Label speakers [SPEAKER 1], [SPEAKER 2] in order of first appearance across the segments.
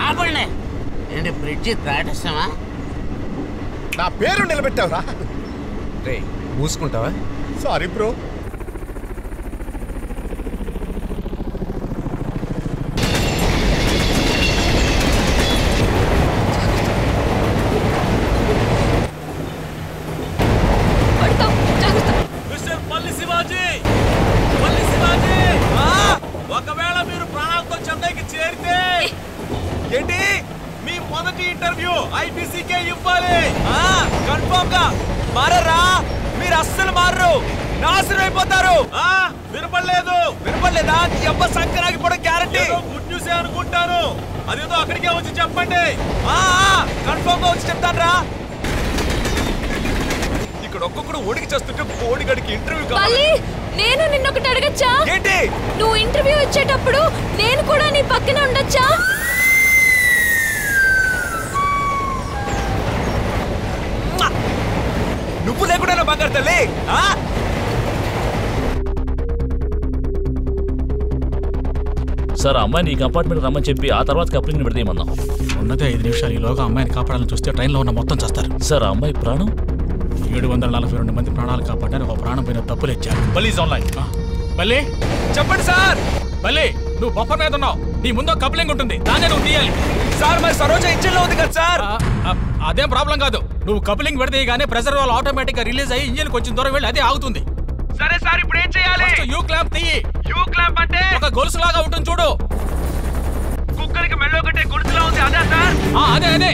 [SPEAKER 1] ఆపండి. ఏంటి బ్రిడ్జి దాటేస్తామా?
[SPEAKER 2] నా పేరు నిలబెట్టావురా.
[SPEAKER 3] రే మూసుకుంటావా?
[SPEAKER 2] Sorry bro.
[SPEAKER 4] ఒకవేళ మీరు ప్రాణాలతో చెన్నైకి చేరితే ఏంటి మీ మొదటి ఇంటర్వ్యూ ఐపీసీకే ఇవ్వాలి. కన్ఫర్మ్ గా మారరా? మీరు అస్సలు మారరు, నాశనం అయిపోతారు. వినపడలేదా? ఎవ్వ సంక్రాంతి కూడా గ్యారంటీ. గుడ్ న్యూస్ అనుకుంటాను. అదేదో అక్కడికే వచ్చి చెప్పండి. కన్ఫర్మ్ గా వచ్చి చెప్తాను రా. ఇక్కడ ఒక్కొక్కడు ఓడికి చేస్తుంటే ఓడిగడికి ఇంటర్వ్యూ కావాలి.
[SPEAKER 5] నేను నిన్నొకటి అడగచ్చా?
[SPEAKER 4] ఏంటి?
[SPEAKER 5] నువ్వు ఇంటర్వ్యూ ఇచ్చేటప్పుడు నేను కూడా నీ పక్కన ఉండొచ్చా?
[SPEAKER 4] నువ్వు లేకుండా బంగారు తల్లి.
[SPEAKER 6] సార్ అమ్మాయిని ఈ కంపార్ట్మెంట్ రమ్మని చెప్పి ఆ తర్వాత కప్లింగ్ విడదీయమన్నాం.
[SPEAKER 7] ఉన్నదే 5 నిమిషాలు. ఈలోగా అమ్మాయిని కాపాడాలని చూస్తే ట్రైన్లో ఉన్న మొత్తం చేస్తారు.
[SPEAKER 6] సార్ ఆ అమ్మాయి ప్రాణం
[SPEAKER 7] 742 మంది ప్రాణాలు కాపాడడానికి ఒక ప్రాణం పైన తప్పులు ఇచ్చారు. బల్లీజ్ ఆన్లైన్. బల్లి
[SPEAKER 4] చెప్పండి సార్.
[SPEAKER 7] బల్లి నువ్వు బఫర్ మీద ఉన్నావు. నీ ముందు కప్లింగ్ ఉంటుంది, దాన్ని నువ్వు తీయాలి.
[SPEAKER 4] సార్ మరి సరోజ ఇంజిన్ లో ఉంది కదా సార్.
[SPEAKER 7] అదేం ప్రాబ్లం కాదు. నువ్వు కప్లింగ్ విడదీయగానే ప్రెజర్ వాల్ ఆటోమేటిక్ గా రిలీజ్ అయ్యి ఇంజిన్ కొంచెం దూరం వెళ్ళి అదే ఆగుతుంది.
[SPEAKER 4] సరే సార్, ఇప్పుడు ఏం చేయాలి?
[SPEAKER 7] యూ క్లాంప్ తీయి.
[SPEAKER 4] యూ క్లాంప్ అంటే
[SPEAKER 7] ఒక గొలుసు లాగా ఉంటుంది చూడు.
[SPEAKER 4] కుక్కలకి మెళ్ళో కట్టే గొలుసులా ఉంది, అదే సార్?
[SPEAKER 7] అదే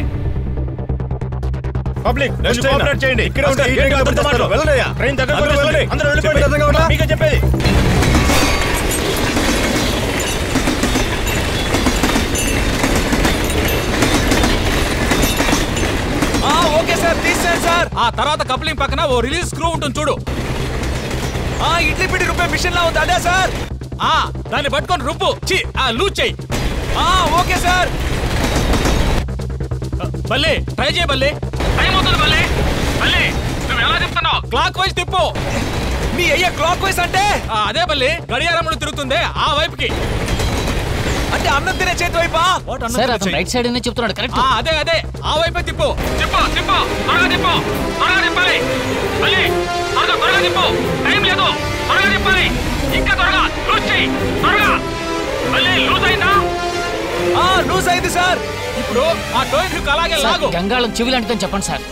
[SPEAKER 2] పబ్లిక్ కోఆపరేట్ చేయండి. ఇక్కడ ఉంటే ఈ ట్రైన్ అబద్ధమాటలు వెళ్ళలేయా? ట్రైన్ దగ్గరకు వెళ్ళండి. అందరూ వెళ్ళిపోండి. మీకే చెప్పేది.
[SPEAKER 4] ఓకే సార్, తీసేయండి సార్.
[SPEAKER 7] ఆ తర్వాత కప్లింగ్ పక్కన ఓ రిలీజ్ స్క్రూ ఉంటుంది చూడు.
[SPEAKER 4] ఇడ్లీ పిండి రుబ్బే మిషన్ లా ఉంది, అదే సార్?
[SPEAKER 7] దాన్ని పట్టుకొని రుబ్బు. లూజ్ చెయ్యి.
[SPEAKER 4] Okay sir.
[SPEAKER 7] బల్లి ట్రై చేయి. బల్లి టైం అవుతుంది. బల్లి నువ్వు ఎలా చెప్తున్నావు? క్లాక్ వైజ్ తిప్పు.
[SPEAKER 4] మీ అయ్యే క్లాక్ వైజ్ అంటే?
[SPEAKER 7] అదే బల్లి గడియారములు తిరుగుతుంది ఆ వైపుకి.
[SPEAKER 4] అంటే అన్నం తినే చేతి వైపా?
[SPEAKER 1] రైట్ సైడ్ చెప్తున్నాడు. కరెక్ట్.
[SPEAKER 7] అదే ఆ వైపే తిప్పు. త్వరగా తిప్పాలి. బల్లి త్వరగా తిప్పు. టైం లేదు. త్వరగా తిప్పాలి. ఇంకా త్వరగా లూజ్ చెయ్యి. త్వరగా. బల్లి లూజ్ అయిందా?
[SPEAKER 4] లూజ్ అయింది సార్.
[SPEAKER 7] ఇప్పుడు ఆ టోయిన్ హుక్ అలాగే లాగు.
[SPEAKER 1] గంగాళం చెవి లాంటిదని చెప్పండి సార్.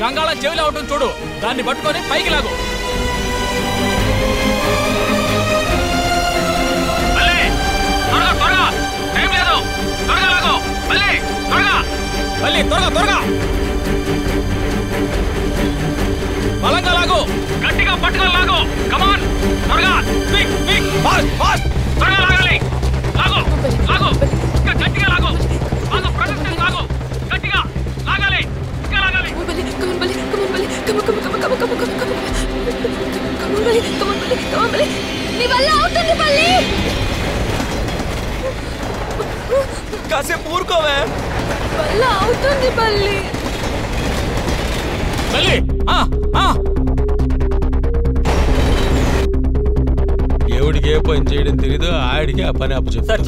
[SPEAKER 7] గంగాళం చెవిలో ఉంటుంది చూడు, దాన్ని పట్టుకొని పైకి లాగు. త్వరగా టైం లేదు. త్వరగా లాగు. త్వరగా బలంగా లాగు. గట్టిగా పట్టుకొని లాగు. కమాన్ త్వరగా. ఫాస్ట్ త్వరగా లాగాలి. లాగు ఇంకా గట్టిగా లాగు. లాగు గట్టిగా లాగాలి. ఇంకా లాగాలి.
[SPEAKER 5] నీ వల్ల అవుతుంది బల్లి.
[SPEAKER 4] కాసేపు ఊరుకోవే.
[SPEAKER 5] వల్ల అవుతుంది బల్లి.
[SPEAKER 7] బల్లి
[SPEAKER 3] ఎవడికి ఏ పని చేయడం తెలీదు, ఆడికి ఆ పని అప్పచెప్తారు.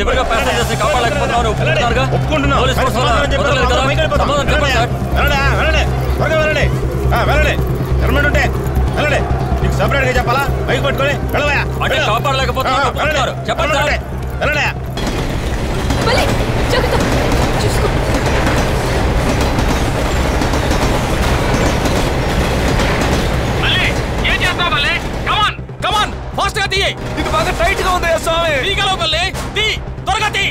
[SPEAKER 2] సపరేట్ గా చెప్పాలా? బైక్ పట్టుకొని
[SPEAKER 4] కాపాడలేకపోతున్నారు. చెప్పండి సార్.
[SPEAKER 5] చూసుకో.
[SPEAKER 7] ఏం చేస్తావు బల్లి? కమాన్ ఫాస్ట్ గా తీయి.
[SPEAKER 4] ఇది బాగా టైట్ గా ఉంది స్వామి.
[SPEAKER 7] తీగలవు బల్లి. త్వరగా తీ.